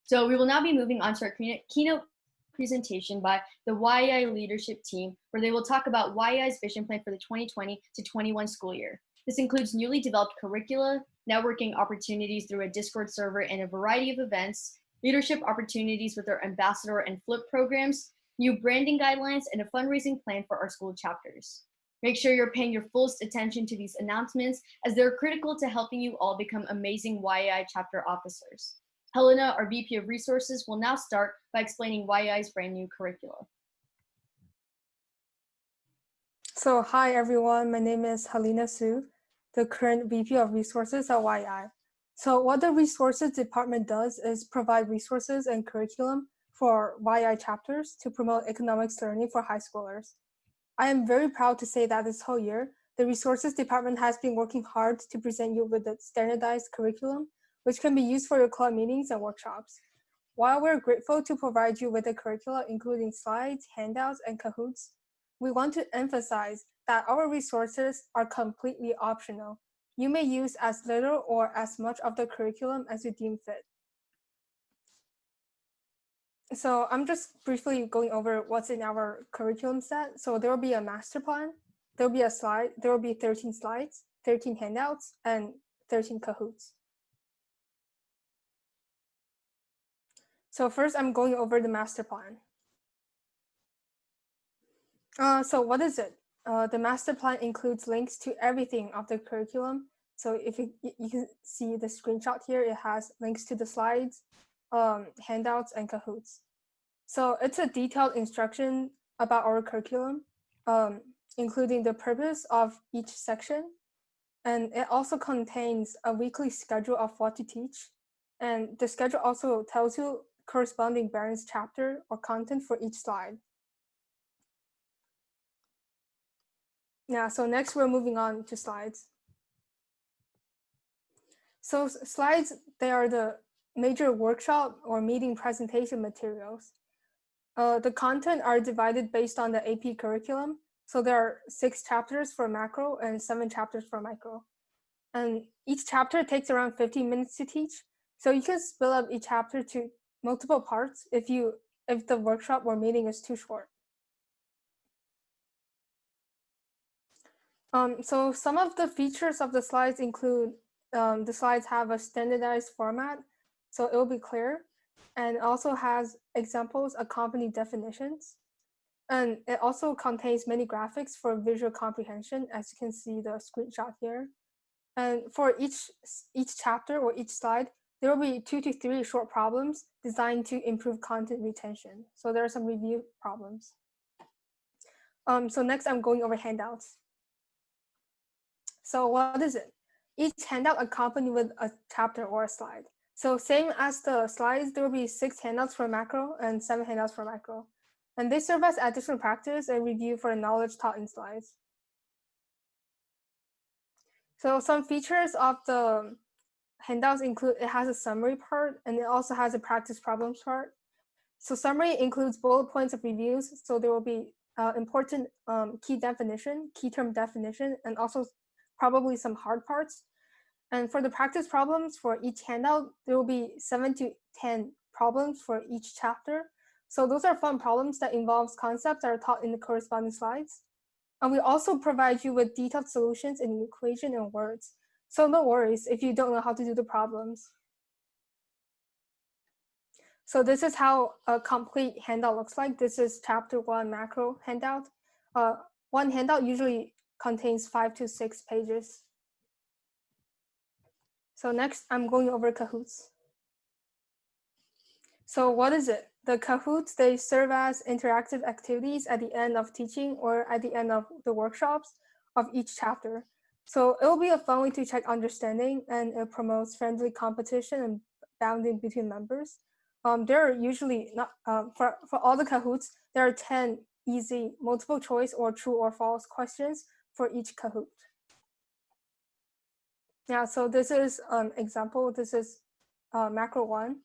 So we will now be moving on to our keynote presentation by the YEI leadership team, where they will talk about YEI's vision plan for the 2020 to 21 school year. This includes newly developed curricula, networking opportunities through a Discord server and a variety of events, leadership opportunities with our ambassador and flip programs, new branding guidelines, and a fundraising plan for our school chapters. Make sure you're paying your fullest attention to these announcements, as they're critical to helping you all become amazing YEI chapter officers. Helena, our VP of Resources, will now start by explaining YEI's brand new curriculum. So hi everyone, my name is Helena Su, the current VP of Resources at YEI. So what the Resources Department does is provide resources and curriculum for YEI chapters to promote economics learning for high schoolers. I am very proud to say that this whole year, the Resources Department has been working hard to present you with a standardized curriculum, which can be used for your club meetings and workshops. While we're grateful to provide you with a curricula including slides, handouts, and Kahoots, we want to emphasize that our resources are completely optional. You may use as little or as much of the curriculum as you deem fit. So I'm just briefly going over what's in our curriculum set. So there will be a master plan, there will be a slide, there will be 13 slides, 13 handouts, and 13 Kahoots. So first I'm going over the master plan. So what is it? The master plan includes links to everything of the curriculum. So if you can see the screenshot here, it has links to the slides, handouts, and Kahoots. So it's a detailed instruction about our curriculum, including the purpose of each section. And it also contains a weekly schedule of what to teach. And the schedule also tells you corresponding variance chapter or content for each slide. Yeah, so next we're moving on to slides. So slides, they are the major workshop or meeting presentation materials. The content are divided based on the AP curriculum. So there are 6 chapters for macro and 7 chapters for micro. And each chapter takes around 15 minutes to teach. So you can split up each chapter to multiple parts if the workshop or meeting is too short. So some of the features of the slides include the slides have a standardized format, so it will be clear, and also has examples accompanying definitions. And it also contains many graphics for visual comprehension, as you can see the screenshot here. And for each chapter or each slide, there will be 2 to 3 short problems designed to improve content retention. So there are some review problems. So next I'm going over handouts. So what is it? Each handout accompanied with a chapter or a slide. So same as the slides, there will be 6 handouts for macro and 7 handouts for micro. And they serve as additional practice and review for the knowledge taught in slides. So some features of the handouts include, it has a summary part and it also has a practice problems part. So summary includes bullet points of reviews. So there will be important key term definition, and also probably some hard parts. And for the practice problems for each handout, there will be 7 to 10 problems for each chapter. So those are fun problems that involves concepts that are taught in the corresponding slides. And we also provide you with detailed solutions in equation and words. So no worries if you don't know how to do the problems. So this is how a complete handout looks like. This is chapter 1 macro handout. One handout usually contains 5 to 6 pages. So next, I'm going over Kahoots. So what is it? The Kahoots, they serve as interactive activities at the end of teaching or at the end of the workshops of each chapter. So it will be a fun way to check understanding, and it promotes friendly competition and bonding between members. There are usually not, for all the Kahoots, there are 10 easy multiple choice or true or false questions for each Kahoot. Yeah, so this is an example. This is macro 1.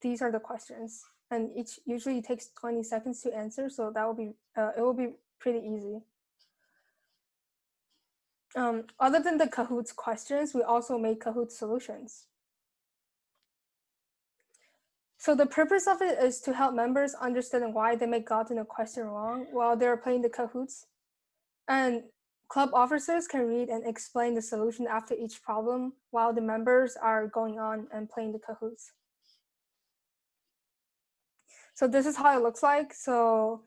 These are the questions, and each usually takes 20 seconds to answer. So that will be it will be pretty easy. Other than the Kahoots questions, we also make Kahoot solutions. So the purpose of it is to help members understand why they may have gotten a question wrong while they're playing the Kahoots. And club officers can read and explain the solution after each problem while the members are going on and playing the Kahoots. So this is how it looks like. So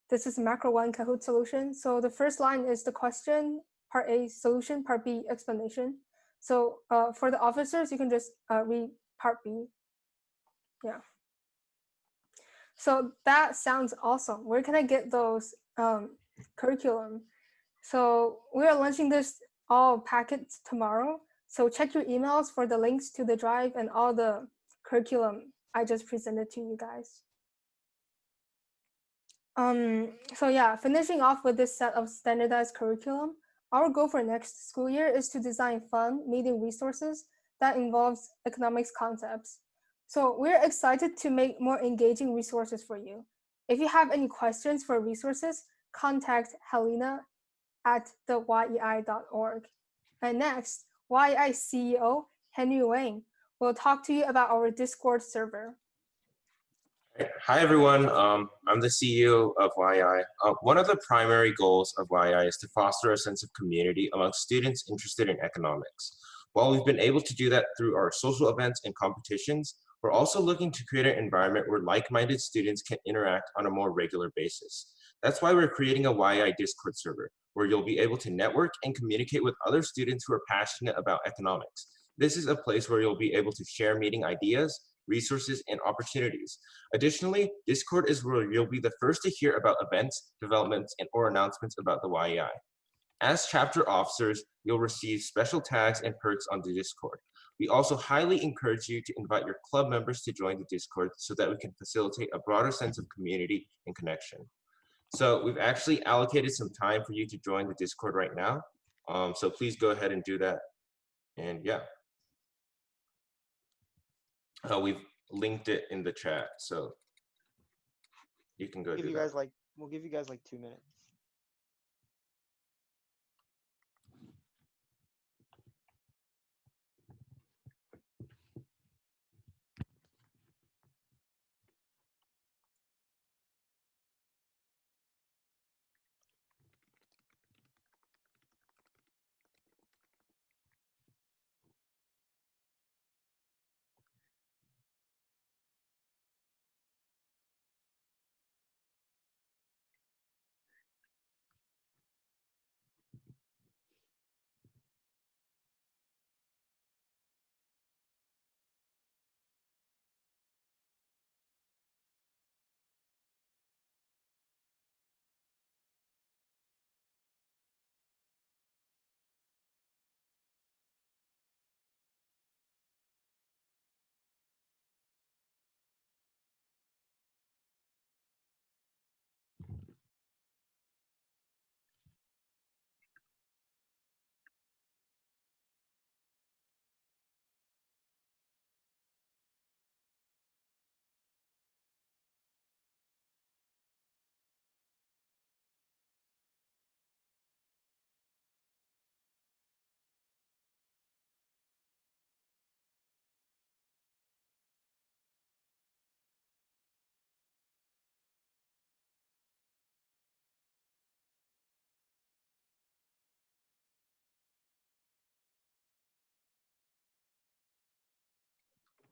this is macro 1 Kahoot solution. So the first line is the question, part A, solution, part B, explanation. So for the officers, you can just read part B. Yeah. So that sounds awesome. Where can I get those curriculum? So we're launching this all packets tomorrow. So check your emails for the links to the drive and all the curriculum I just presented to you guys. So yeah, finishing off with this set of standardized curriculum, our goal for next school year is to design fun meeting resources that involves economics concepts. So we're excited to make more engaging resources for you. If you have any questions for resources, contact Helena at theyei.org. And next, YEI CEO Henry Wang will talk to you about our Discord server. Hi, everyone. I'm the CEO of YI. One of the primary goals of YI is to foster a sense of community among students interested in economics. While we've been able to do that through our social events and competitions, we're also looking to create an environment where like-minded students can interact on a more regular basis. That's why we're creating a YI Discord server, where you'll be able to network and communicate with other students who are passionate about economics. This is a place where you'll be able to share meeting ideas, resources, and opportunities. Additionally, Discord is where you'll be the first to hear about events, developments, or announcements about the YEI. As chapter officers, you'll receive special tags and perks on the Discord. We also highly encourage you to invite your club members to join the Discord so that we can facilitate a broader sense of community and connection. So we've actually allocated some time for you to join the Discord right now. So please go ahead and do that. And yeah. We've linked it in the chat, so you can go do that. We'll give you guys like 2 minutes.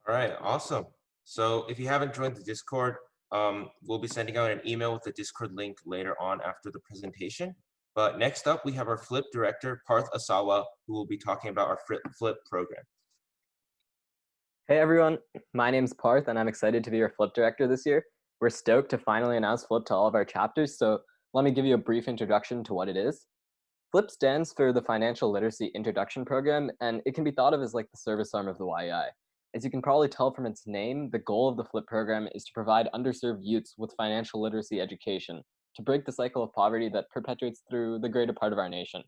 All right, awesome. So if you haven't joined the Discord, we'll be sending out an email with the Discord link later on after the presentation. But next up, we have our Flip Director, Parth Asawa, who will be talking about our Flip program. Hey everyone, my name's Parth and I'm excited to be your Flip Director this year. We're stoked to finally announce Flip to all of our chapters, so let me give you a brief introduction to what it is. Flip stands for the Financial Literacy Introduction Program, and it can be thought of as like the service arm of the YEI. As you can probably tell from its name, the goal of the Flip program is to provide underserved youths with financial literacy education to break the cycle of poverty that perpetuates through the greater part of our nation.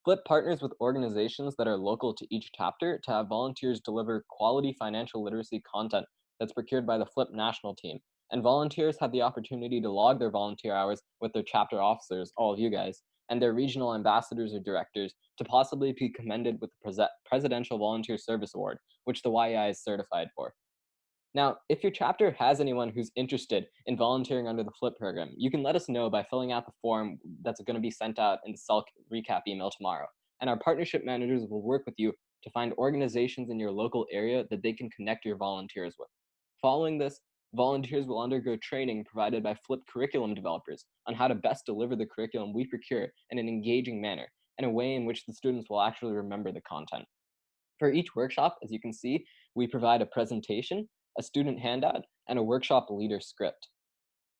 Flip partners with organizations that are local to each chapter to have volunteers deliver quality financial literacy content that's procured by the Flip national team. And volunteers have the opportunity to log their volunteer hours with their chapter officers, all of you guys, and their regional ambassadors or directors to possibly be commended with the Presidential Volunteer Service Award, which the YEI is certified for. Now, if your chapter has anyone who's interested in volunteering under the FLIP program, you can let us know by filling out the form that's going to be sent out in the SELC recap email tomorrow. And our partnership managers will work with you to find organizations in your local area that they can connect your volunteers with. Following this, volunteers will undergo training provided by FLIP curriculum developers on how to best deliver the curriculum we procure in an engaging manner and a way in which the students will actually remember the content. For each workshop, as you can see, we provide a presentation, a student handout, and a workshop leader script.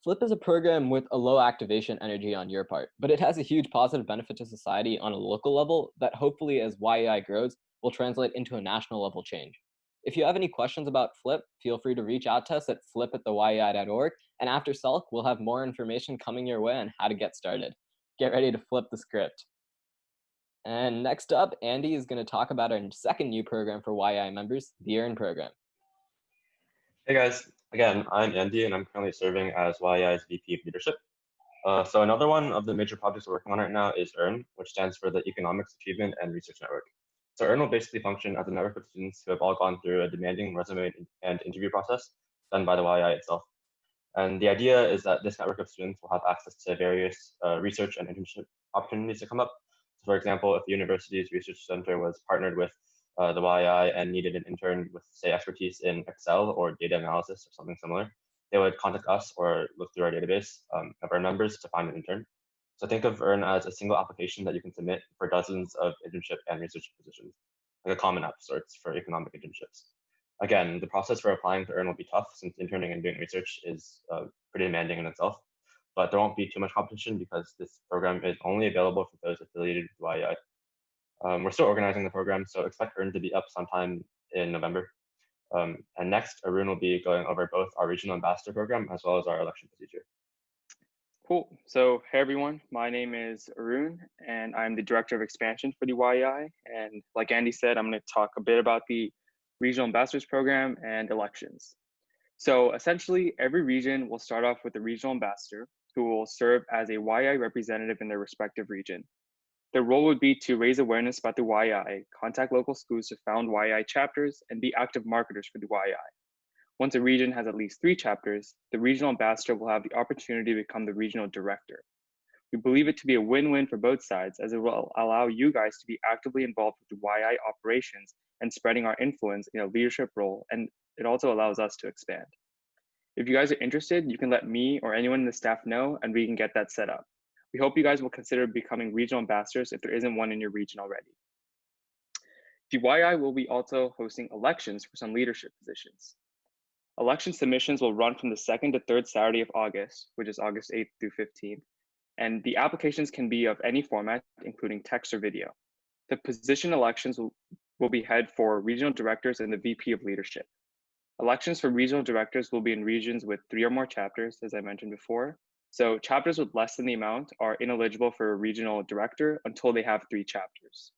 FLIP is a program with a low activation energy on your part, but it has a huge positive benefit to society on a local level that hopefully, as YEI grows, will translate into a national level change. If you have any questions about FLIP, feel free to reach out to us at flip@theyei.org, and after SELC, we'll have more information coming your way on how to get started. Get ready to flip the script. And next up, Andy is going to talk about our second new program for YEI members, the Earn program. Hey guys, again, I'm Andy and I'm currently serving as YEI's VP of Leadership. So another one of the major projects we're working on right now is Earn, which stands for the Economics Achievement and Research Network. So Earn will basically function as a network of students who have all gone through a demanding resume and interview process done by the YEI itself. And the idea is that this network of students will have access to various research and internship opportunities to come up. So for example, if the university's research center was partnered with the YEI and needed an intern with, say, expertise in Excel or data analysis or something similar, they would contact us or look through our database of Earn members to find an intern. So think of Earn as a single application that you can submit for dozens of internship and research positions, like a common app of sorts for economic internships. Again, the process for applying to Earn will be tough since interning and doing research is pretty demanding in itself, but there won't be too much competition because this program is only available for those affiliated with YEI. We're still organizing the program, so expect Earn to be up sometime in November. And next, Arun will be going over both our regional ambassador program as well as our election procedure. Cool. So, hey everyone, my name is Arun, and I'm the Director of Expansion for the YEI. And like Andy said, I'm going to talk a bit about the Regional Ambassadors Program and elections. So essentially, every region will start off with a regional ambassador who will serve as a YEI representative in their respective region. Their role would be to raise awareness about the YEI, contact local schools to found YEI chapters, and be active marketers for the YEI. Once a region has at least 3 chapters, the regional ambassador will have the opportunity to become the regional director. We believe it to be a win-win for both sides, as it will allow you guys to be actively involved with the YEI operations and spreading our influence in a leadership role, and it also allows us to expand. If you guys are interested, you can let me or anyone in the staff know, and we can get that set up. We hope you guys will consider becoming regional ambassadors if there isn't one in your region already. The YEI will be also hosting elections for some leadership positions. Election submissions will run from the 2nd to 3rd Saturday of August, which is August 8th through 15th, and the applications can be of any format, including text or video. The position elections will be held for regional directors and the VP of leadership. Elections for regional directors will be in regions with 3 or more chapters, as I mentioned before. So chapters with less than the amount are ineligible for a regional director until they have 3 chapters.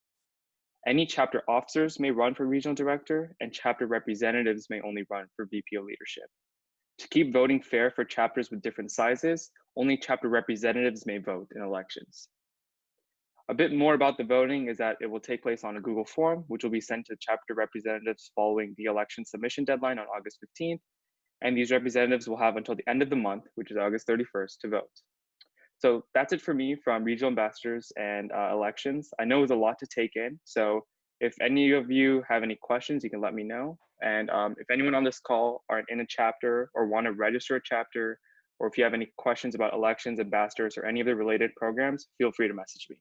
Any chapter officers may run for regional director, and chapter representatives may only run for VP of leadership. To keep voting fair for chapters with different sizes, only chapter representatives may vote in elections. A bit more about the voting is that it will take place on a Google form, which will be sent to chapter representatives following the election submission deadline on August 15th. And these representatives will have until the end of the month, which is August 31st, to vote. So that's it for me from regional ambassadors and elections. I know it was a lot to take in. So if any of you have any questions, you can let me know. And if anyone on this call are in a chapter or want to register a chapter, or if you have any questions about elections, ambassadors, or any of the related programs, feel free to message me.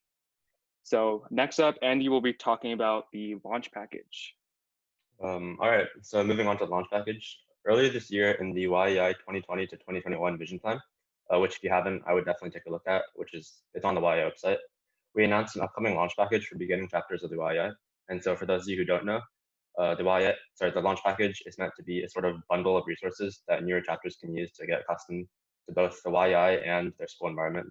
So next up, Andy will be talking about the launch package. All right, so moving on to the launch package. Earlier this year in the YEI 2020 to 2021 vision plan, which if you haven't, I would definitely take a look at, it's on the YEI website. We announced an upcoming launch package for beginning chapters of the YEI. And so for those of you who don't know, the launch package is meant to be a sort of bundle of resources that newer chapters can use to get accustomed to both the YEI and their school environment.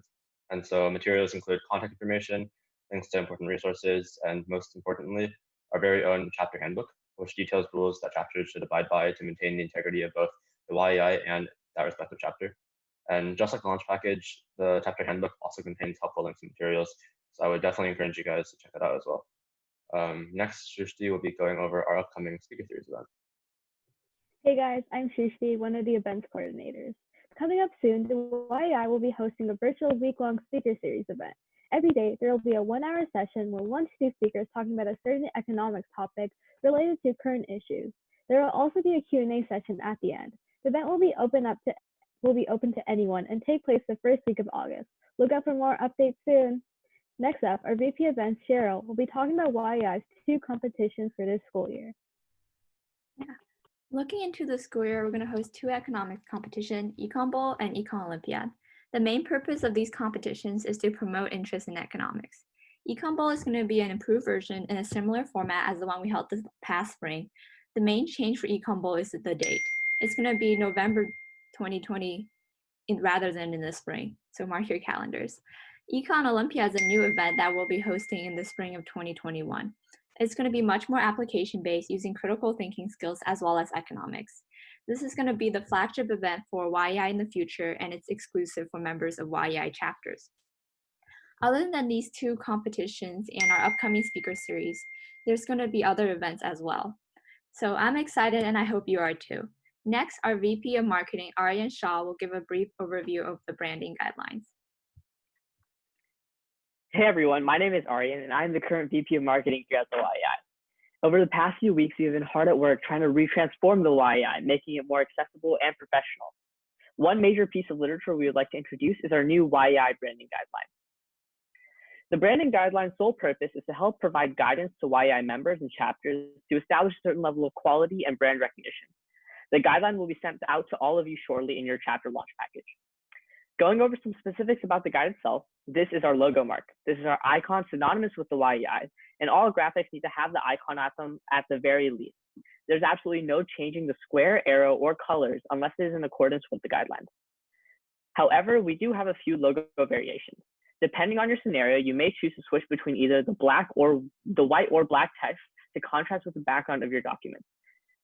And so materials include contact information, links to important resources, and most importantly, our very own chapter handbook, which details rules that chapters should abide by to maintain the integrity of both the YEI and that respective chapter. And just like the launch package, the chapter handbook also contains helpful links and materials. So I would definitely encourage you guys to check that out as well. Next, Srushti will be going over our upcoming speaker series event. Hey guys, I'm Srushti, one of the events coordinators. Coming up soon, the YI will be hosting a virtual week-long speaker series event. Every day, there will be a 1-hour session where 1 to 2 speakers talking about a certain economics topic related to current issues. There will also be a Q&A session at the end. The event will be open to anyone and take place the first week of August. Look out for more updates soon. Next up, our VP Events, Cheryl, will be talking about YI's 2 competitions for this school year. Yeah. Looking into the school year, we're going to host 2 economics competitions, Econ Bowl and Econ Olympiad. The main purpose of these competitions is to promote interest in economics. Econ Bowl is going to be an improved version in a similar format as the one we held this past spring. The main change for Econ Bowl is the date. It's going to be November 2020 rather than in the spring, so mark your calendars. Econ Olympiad is a new event that we'll be hosting in the spring of 2021. It's going to be much more application-based, using critical thinking skills as well as economics. This is going to be the flagship event for YEI in the future, and it's exclusive for members of YEI chapters. Other than these 2 competitions and our upcoming speaker series, there's going to be other events as well. So I'm excited, and I hope you are too. Next, our VP of Marketing, Aryan will give a brief overview of the branding guidelines. Hey everyone, my name is Aryan and I'm the current VP of Marketing here at the YEI. Over the past few weeks, we've been hard at work trying to retransform the YEI, making it more accessible and professional. One major piece of literature we would like to introduce is our new YEI branding guidelines. The branding guidelines' sole purpose is to help provide guidance to YEI members and chapters to establish a certain level of quality and brand recognition. The guideline will be sent out to all of you shortly in your chapter launch package. Going over some specifics about the guide itself, this is our logo mark. This is our icon synonymous with the YEI, and all graphics need to have the icon at them at the very least. There's absolutely no changing the square, arrow, or colors unless it is in accordance with the guidelines. However, we do have a few logo variations. Depending on your scenario, you may choose to switch between either the white or black text to contrast with the background of your document.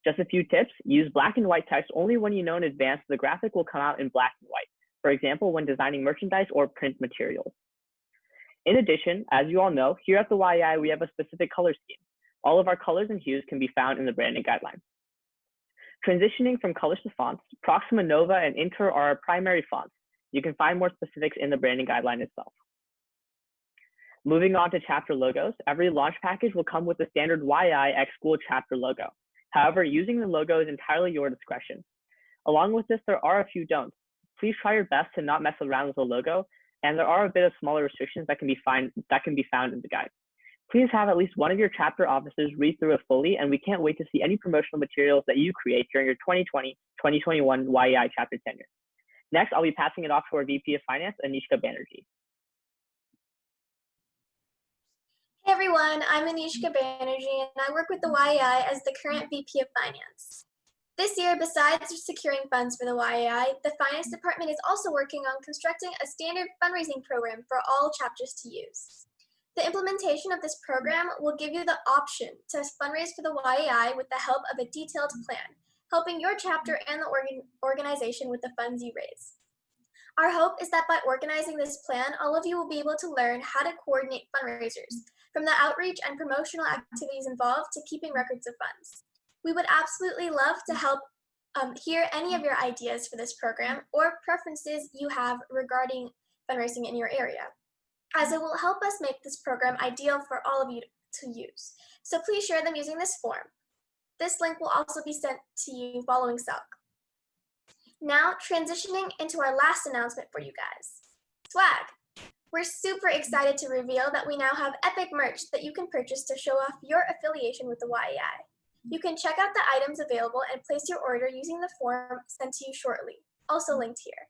Just a few tips: use black and white text only when you know in advance the graphic will come out in black and white. For example, when designing merchandise or print materials. In addition, as you all know, here at the YEI, we have a specific color scheme. All of our colors and hues can be found in the branding guidelines. Transitioning from colors to fonts, Proxima Nova and Inter are our primary fonts. You can find more specifics in the branding guideline itself. Moving on to chapter logos, every launch package will come with the standard YEI X School chapter logo. However, using the logo is entirely your discretion. Along with this, there are a few don'ts. Please try your best to not mess around with the logo, and there are a bit of smaller restrictions that can be found in the guide. Please have at least one of your chapter officers read through it fully, and we can't wait to see any promotional materials that you create during your 2020-2021 YEI chapter tenure. Next, I'll be passing it off to our VP of Finance, Anishka Banerjee. Hey everyone, I'm Anishka Banerjee, and I work with the YEI as the current VP of Finance. This year, besides securing funds for the YEI, the Finance Department is also working on constructing a standard fundraising program for all chapters to use. The implementation of this program will give you the option to fundraise for the YEI with the help of a detailed plan, helping your chapter and the organization with the funds you raise. Our hope is that by organizing this plan, all of you will be able to learn how to coordinate fundraisers, from the outreach and promotional activities involved to keeping records of funds. We would absolutely love to help hear any of your ideas for this program or preferences you have regarding fundraising in your area, as it will help us make this program ideal for all of you to use. So please share them using this form. This link will also be sent to you following SELC. Now, transitioning into our last announcement for you guys. Swag. We're super excited to reveal that we now have epic merch that you can purchase to show off your affiliation with the YEI. You can check out the items available and place your order using the form sent to you shortly, also linked here.